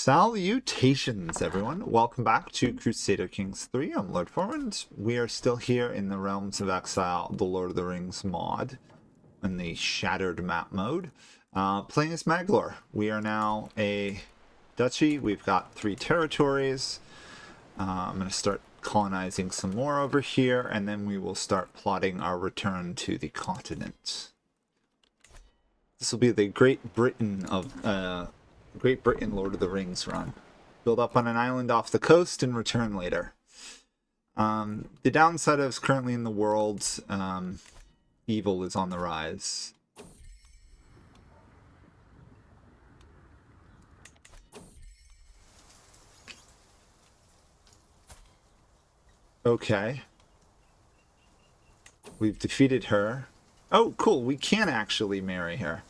Salutations, everyone. Welcome back to Crusader Kings 3. I'm LotR, and we are still here in the Realms of Exile, the Lord of the Rings mod, in the Shattered map mode, playing as Maglor. We are now a duchy. We've got 3 territories. I'm going to start colonizing some more over here, and then we will start plotting our return to the continent. This will be the Great Britain Lord of the Rings run. Build up on an island off the coast and return later. The downside is currently in the world, evil is on the rise. Okay. We've defeated her. Oh, cool. We can actually marry her.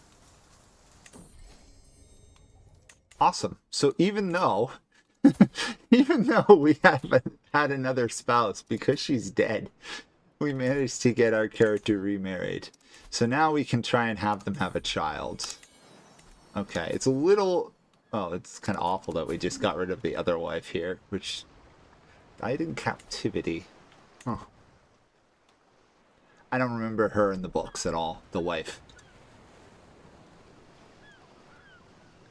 Awesome. So even though we haven't had another spouse because she's dead, we managed to get our character remarried. So now we can try and have them have a child. Okay, it's a little... Oh, it's kind of awful that we just got rid of the other wife here, which died in captivity. Huh. I don't remember her in the books at all, the wife.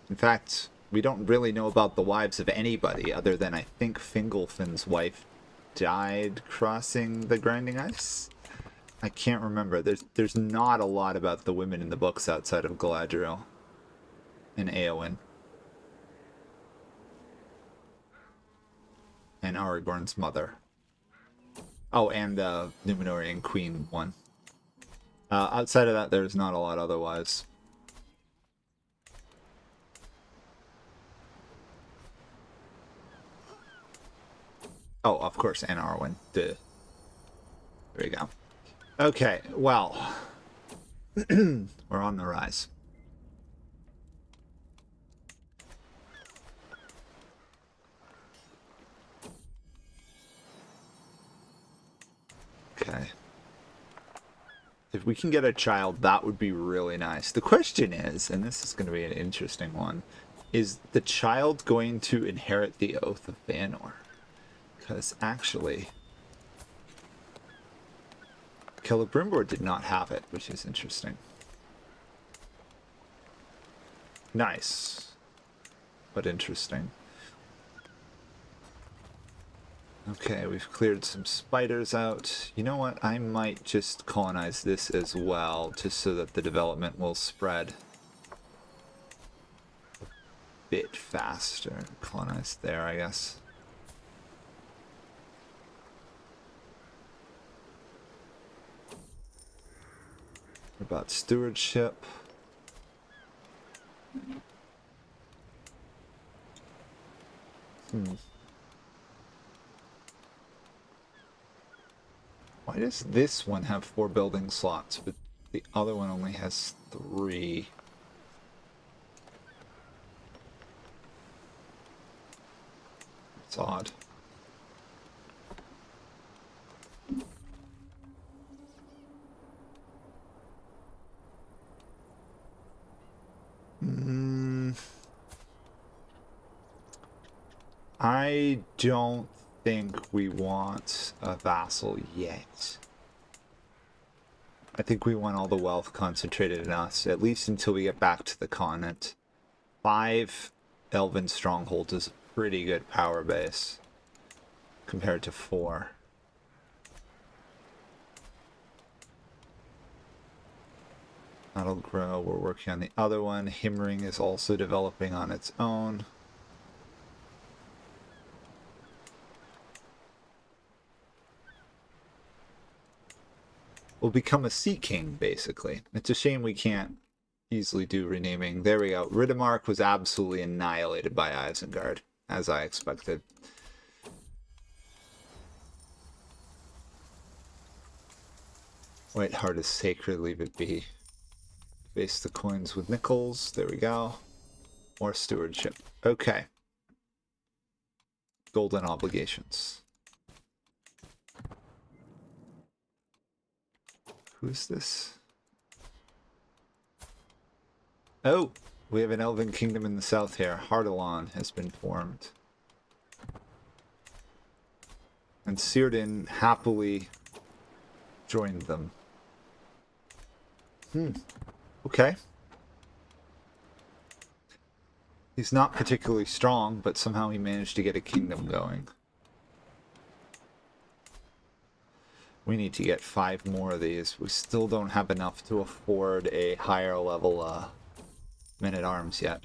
In fact, we don't really know about the wives of anybody other than I think Fingolfin's wife died crossing the grinding ice. I can't remember. There's not a lot about the women in the books outside of Galadriel and Éowyn. And Aragorn's mother. Oh, and the Númenórean Queen one. Outside of that, there's not a lot otherwise. Oh, of course, and Arwen. Duh. There you go. Okay, well. We're on the rise. Okay. If we can get a child, that would be really nice. The question is, and this is going to be an interesting one, is the child going to inherit the Oath of Fëanor? Because actually, Celebrimbor did not have it, which is interesting. Nice, but interesting. Okay, we've cleared some spiders out. You know what? I might just colonize this as well, just so that the development will spread a bit faster. Colonize there, I guess. What about stewardship? Why does this one have 4 building slots, but the other one only has 3? It's odd. I don't think we want a vassal yet. I think we want all the wealth concentrated in us, at least until we get back to the continent. 5 elven strongholds is a pretty good power base compared to 4. That'll grow. We're working on the other one. Himmering is also developing on its own. Will become a Sea King, basically. It's a shame we can't easily do renaming. There we go. Riddermark was absolutely annihilated by Isengard, as I expected. White Heart is sacred, leave it be. Base the coins with nickels. There we go. More stewardship. Okay. Golden obligations. Who's this? Oh, We have an elven kingdom in the south here. Hardalon has been formed. And Círdan happily joined them. Okay. He's not particularly strong, but somehow he managed to get a kingdom going. We need to get 5 more of these. We still don't have enough to afford a higher level men-at-arms yet.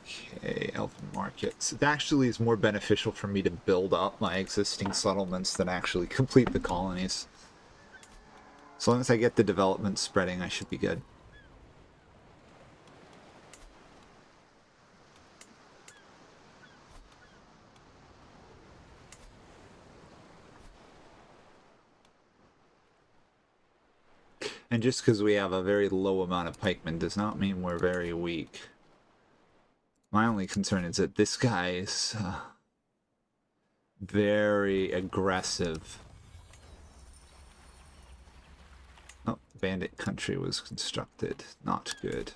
Okay, elven markets. It actually is more beneficial for me to build up my existing settlements than actually complete the colonies. As long as I get the development spreading, I should be good. And just because we have a very low amount of pikemen does not mean we're very weak. My only concern is that this guy is very aggressive. Oh, bandit country was constructed. Not good.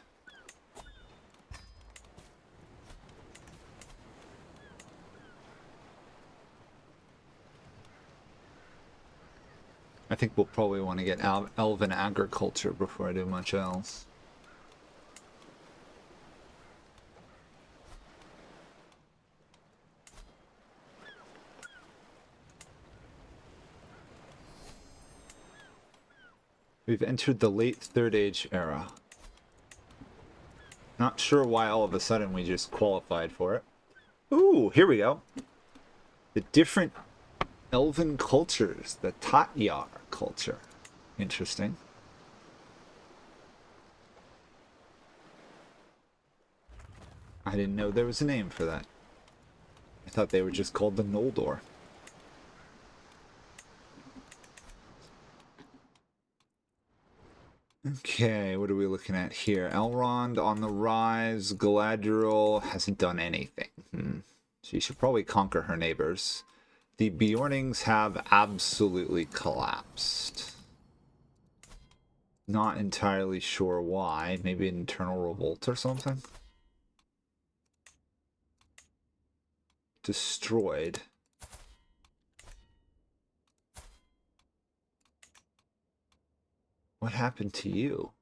I think we'll probably want to get elven agriculture before I do much else. We've entered the late Third Age era. Not sure why all of a sudden we just qualified for it. Ooh, here we go. The different elven cultures, the Tatyar culture. Interesting. I didn't know there was a name for that. I thought they were just called the Noldor. Okay, what are we looking at here? Elrond on the rise. Galadriel hasn't done anything. She should probably conquer her neighbors. The Bjornings have absolutely collapsed. Not entirely sure why. Maybe an internal revolt or something? Destroyed. What happened to you?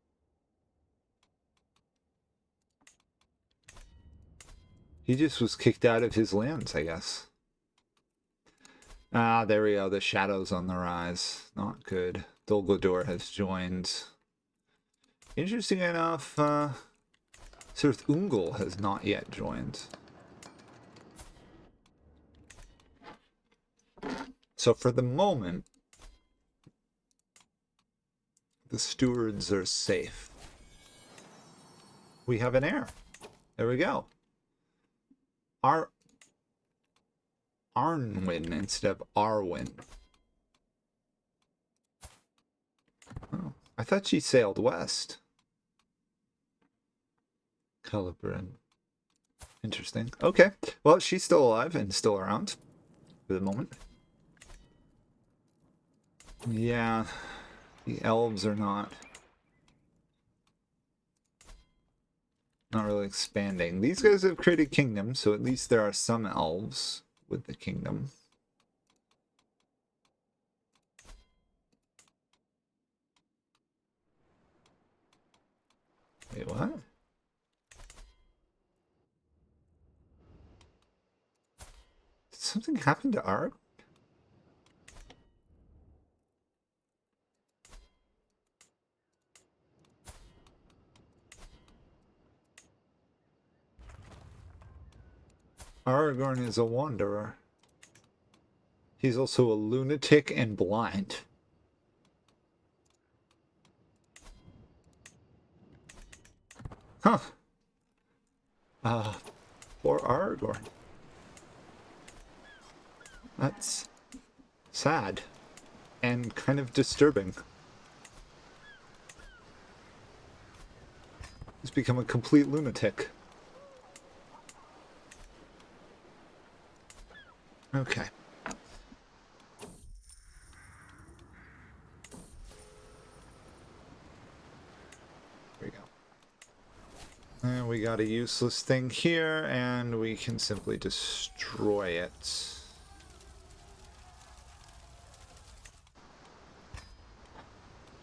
He just was kicked out of his lands, I guess. Ah, there we go. The shadows on the rise. Not good. Dol Guldur has joined. Interesting enough, Cirith Ungol has not yet joined. So for the moment, the stewards are safe. We have an heir. There we go. Arnwin instead of Arwen. Oh, I thought she sailed west. Calibrin. Interesting. Okay. Well, she's still alive and still around for the moment. Yeah. The elves are not really expanding. These guys have created kingdoms, so at least there are some elves with the kingdom. Wait, what? Did something happen to Arg? Aragorn is a wanderer. He's also a lunatic and blind. Huh. Poor Aragorn. That's sad and kind of disturbing. He's become a complete lunatic. Okay. And we got a useless thing here, and we can simply destroy it.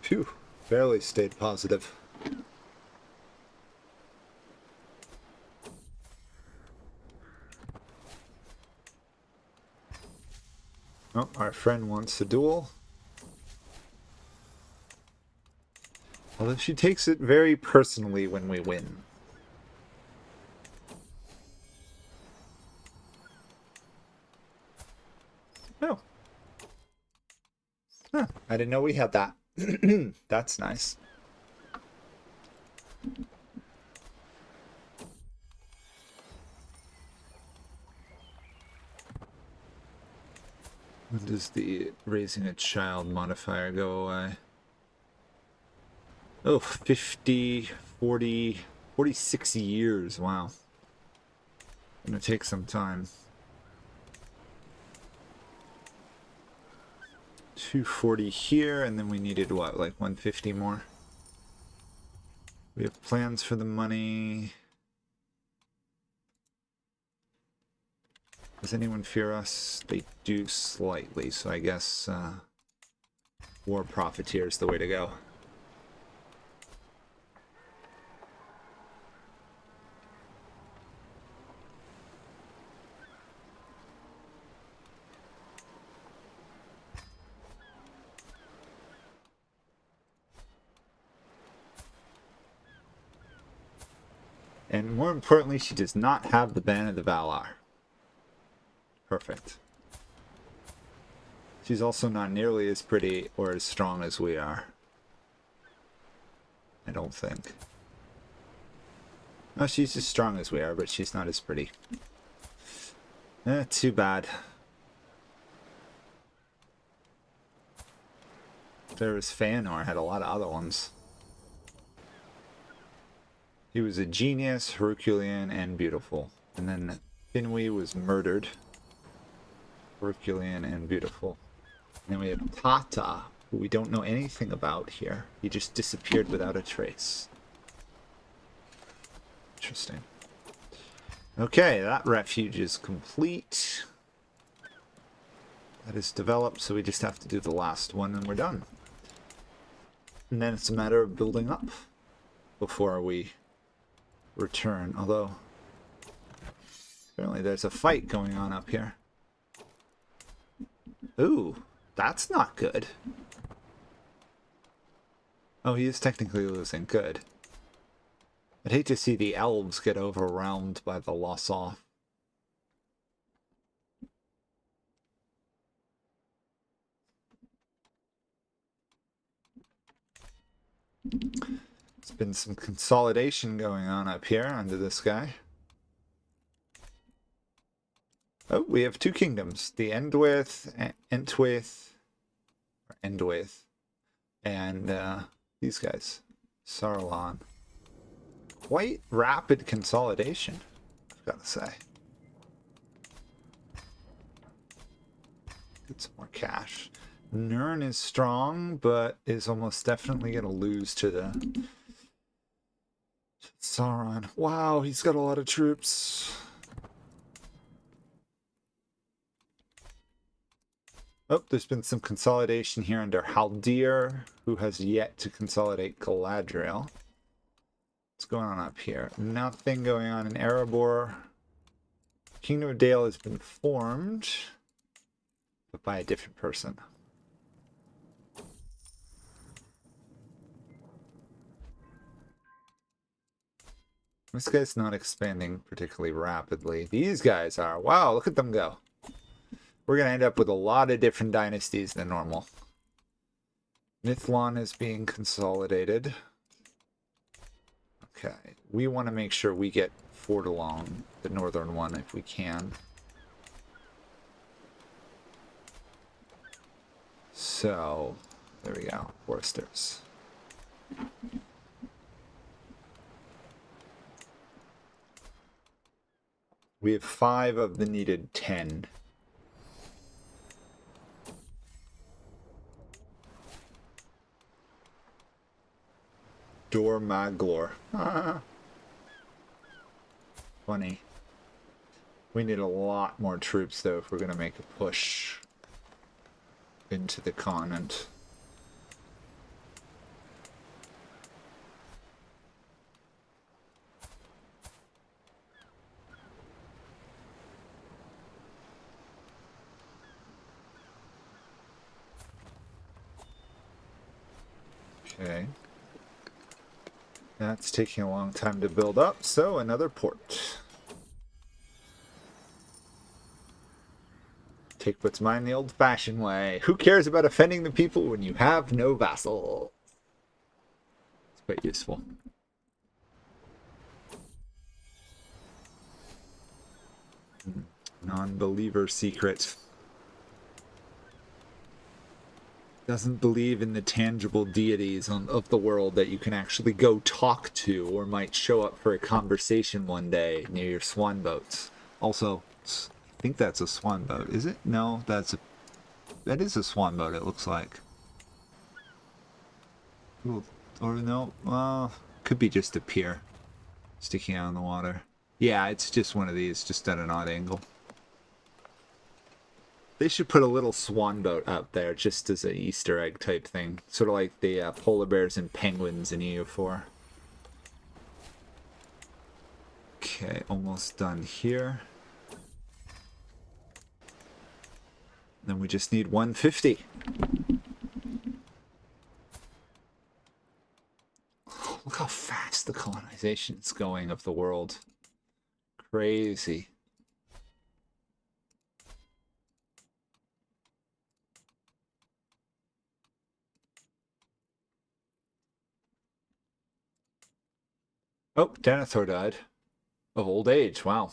Phew, barely stayed positive. Oh, our friend wants a duel. Although she takes it very personally when we win. Oh. Huh, I didn't know we had that. That's nice. When does the raising a child modifier go away? Oh, 50, 40, 46 years. Wow. Gonna take some time. 240 here, and then we needed what, like 150 more? We have plans for the money. Does anyone fear us? They do slightly, so I guess war profiteer is the way to go. And more importantly, she does not have the ban of the Valar. Perfect. She's also not nearly as pretty or as strong as we are. I don't think. No, she's as strong as we are, but she's not as pretty. Too bad. There was Feanor, had a lot of other ones. He was a genius, Herculean, and beautiful. And then Finwë was murdered. Herculean and beautiful. And then we have Tata, who we don't know anything about here. He just disappeared without a trace. Interesting. Okay, that refuge is complete. That is developed, so we just have to do the last one and we're done. And then it's a matter of building up before we return. Although, apparently there's a fight going on up here. Ooh, that's not good. Oh, he is technically losing. Good. I'd hate to see the elves get overwhelmed by the LotR. There's been some consolidation going on up here under this guy. Oh, we have two kingdoms. The Endwith, and these guys. Saruman. Quite rapid consolidation, I've got to say. Get some more cash. Nirn is strong, but is almost definitely going to lose to the Sauron. Wow, he's got a lot of troops. Oh, there's been some consolidation here under Haldir, who has yet to consolidate Galadriel. What's going on up here? Nothing going on in Erebor. Kingdom of Dale has been formed, but by a different person. This guy's not expanding particularly rapidly. These guys are. Wow, look at them go. We're going to end up with a lot of different dynasties than normal. Mithlon is being consolidated. Okay, we want to make sure we get Fortalong, the northern one, if we can. So, there we go, foresters. We have 5 of the needed 10. Door Maglor. 20. We need a lot more troops, though, if we're going to make a push into the continent. Okay. That's taking a long time to build up, so another port. Take what's mine the old-fashioned way. Who cares about offending the people when you have no vassal? It's quite useful. Non-believer secret. Doesn't believe in the tangible deities of the world that you can actually go talk to or might show up for a conversation one day near your swan boats. Also, I think that's a swan boat. Is it? No, that is a swan boat, it looks like. Or no, could be just a pier sticking out in the water. Yeah, it's just one of these, just at an odd angle. They should put a little swan boat out there just as an Easter egg type thing. Sort of like the polar bears and penguins in EU4. Okay, almost done here. Then we just need 150. Look how fast the colonization is going of the world. Crazy. Oh, Denethor died. Of old age, wow.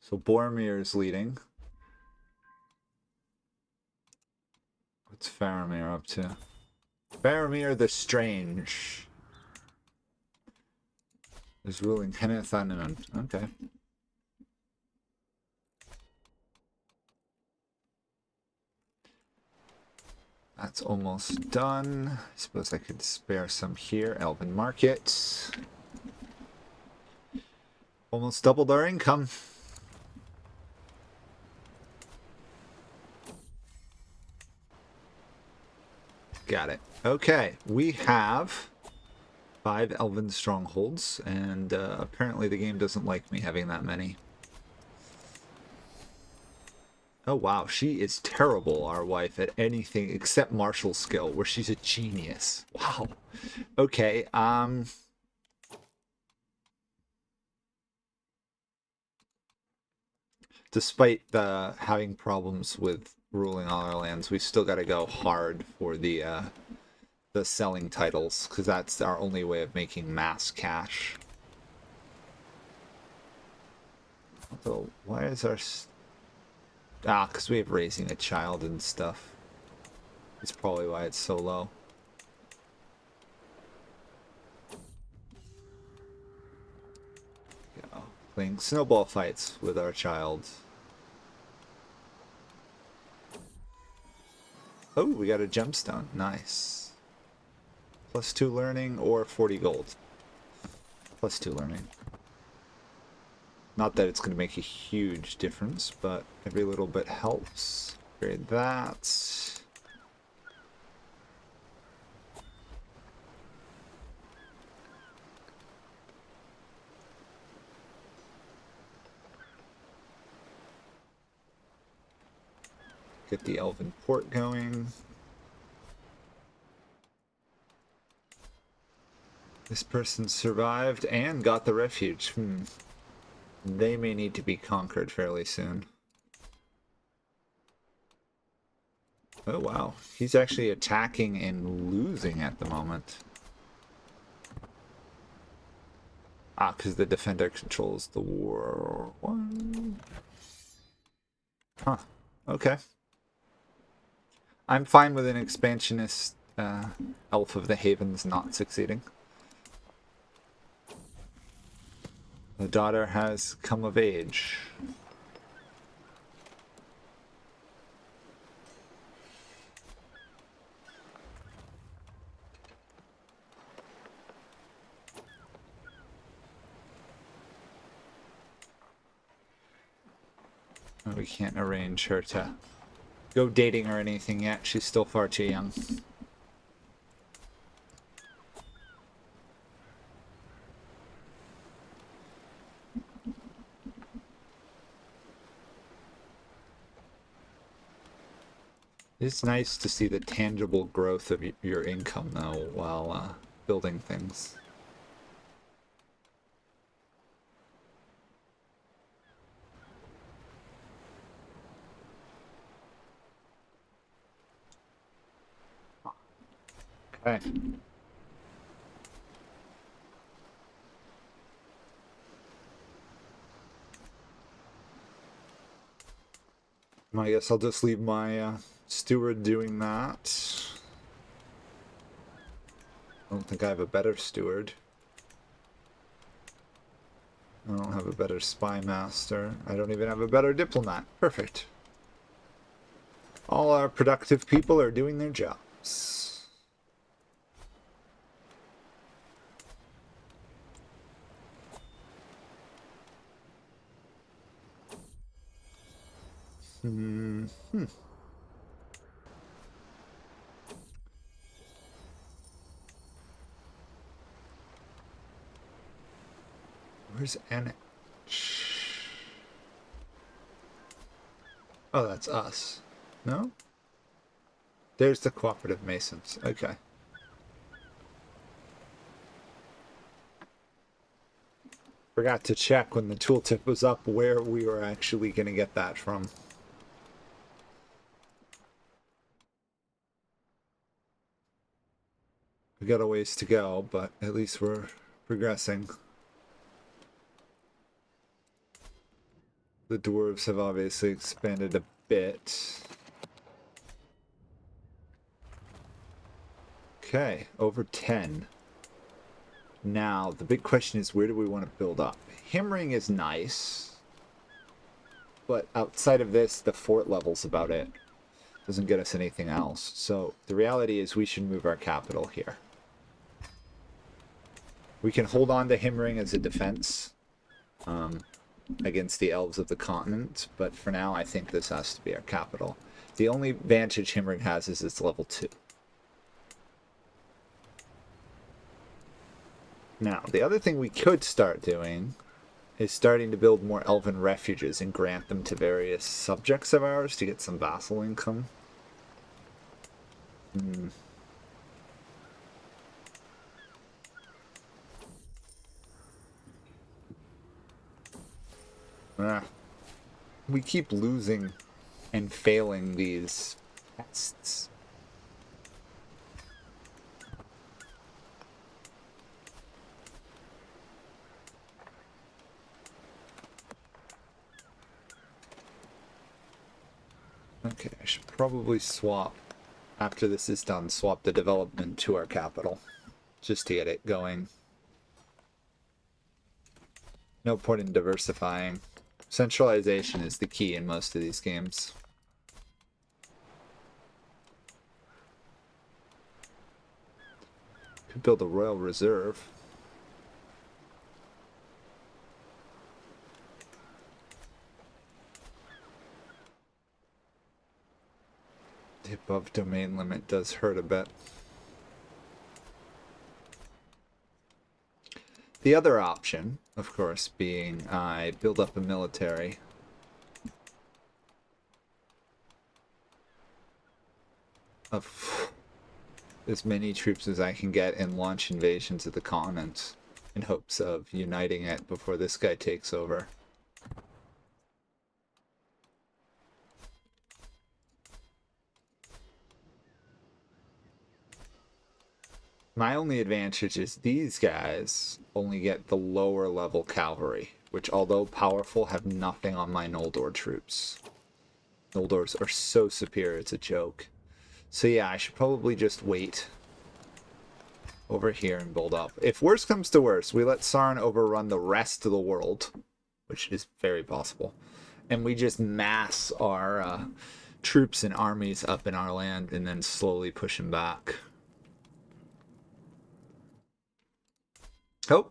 So Boromir's leading. What's Faramir up to? Faramir the Strange is ruling Henethanen. Okay. That's almost done. I suppose I could spare some here. Elven Market. Almost doubled our income. Got it. Okay, we have 5 elven strongholds, and apparently the game doesn't like me having that many. Oh wow, she is terrible, our wife, at anything except martial skill, where she's a genius. Wow. Okay, despite having problems with ruling all our lands, we still got to go hard for the selling titles, because that's our only way of making mass cash. Although, why is our... because we have raising a child and stuff. That's probably why it's so low. Yeah, playing snowball fights with our child. Oh, we got a gemstone. Nice. +2 learning or 40 gold. +2 learning. Not that it's going to make a huge difference, but every little bit helps. Upgrade that. Get the elven port going. This person survived and got the refuge. They may need to be conquered fairly soon. Oh wow, he's actually attacking and losing at the moment. Because the defender controls the war one. Huh, okay. I'm fine with an expansionist Elf of the Havens not succeeding. The daughter has come of age. We can't arrange her to go dating or anything yet. She's still far too young. It's nice to see the tangible growth of your income, though, while building things. Okay. I guess I'll just leave my steward doing that. I don't think I have a better steward. I don't have a better spy master. I don't even have a better diplomat. Perfect. All our productive people are doing their jobs. Where's Anna? Oh, that's us. No? There's the cooperative masons. Okay. Forgot to check when the tooltip was up where we were actually going to get that from. We got a ways to go, but at least we're progressing. The dwarves have obviously expanded a bit. Okay, over 10. Now, the big question is, where do we want to build up? Himring is nice, but outside of this, the fort level's about it. Doesn't get us anything else. So the reality is we should move our capital here. We can hold on to Himring as a defense against the elves of the continent, but for now I think this has to be our capital. The only advantage Himring has is it's level 2. Now, the other thing we could start doing is starting to build more elven refuges and grant them to various subjects of ours to get some vassal income. We keep losing and failing these tests. Okay, I should probably swap, after this is done, swap the development to our capital, just to get it going. No point in diversifying. Centralization is the key in most of these games. Could build a royal reserve. The above domain limit does hurt a bit. The other option, of course, being I build up a military. Of as many troops as I can get and launch invasions of the continent in hopes of uniting it before this guy takes over. My only advantage is these guys only get the lower level cavalry, which although powerful have nothing on my Noldor troops. Noldors are so superior, it's a joke. So yeah, I should probably just wait over here and build up. If worse comes to worse, we let Sauron overrun the rest of the world, which is very possible, and we just mass our troops and armies up in our land and then slowly push them back. Oh,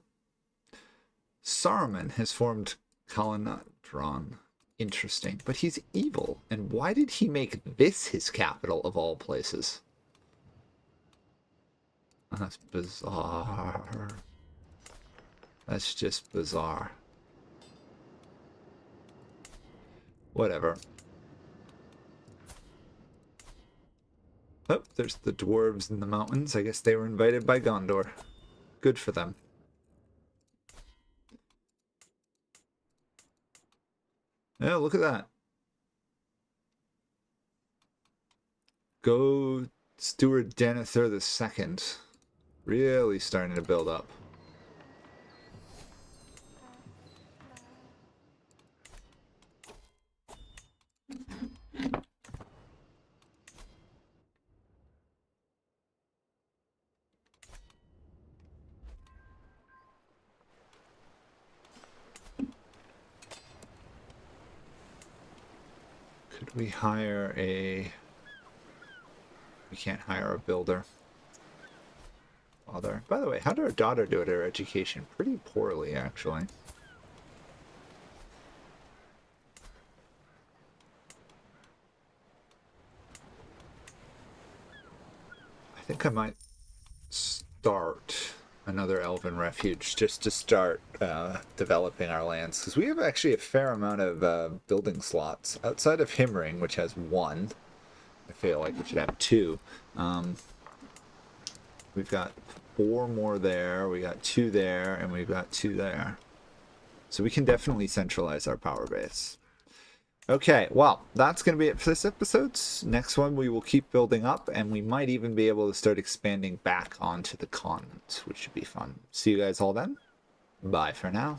Saruman has formed Colonization. Interesting. But he's evil. And why did he make this his capital of all places? That's bizarre. That's just bizarre. Whatever. Oh, there's the dwarves in the mountains. I guess they were invited by Gondor. Good for them. Yeah, look at that. Go Steward Denethor II. Really starting to build up. Could we hire a... We can't hire a builder. Father. By the way, how did our daughter do at her education? Pretty poorly, actually. I think I might start another elven refuge just to start developing our lands, because we have actually a fair amount of building slots outside of Himmering, which has 1. I feel like we should have 2. We've got 4 more there, we got 2 there, and we've got 2 there, so we can definitely centralize our power base. Okay, well, that's going to be it for this episode. Next one, we will keep building up, and we might even be able to start expanding back onto the continent, which should be fun. See you guys all then. Bye for now.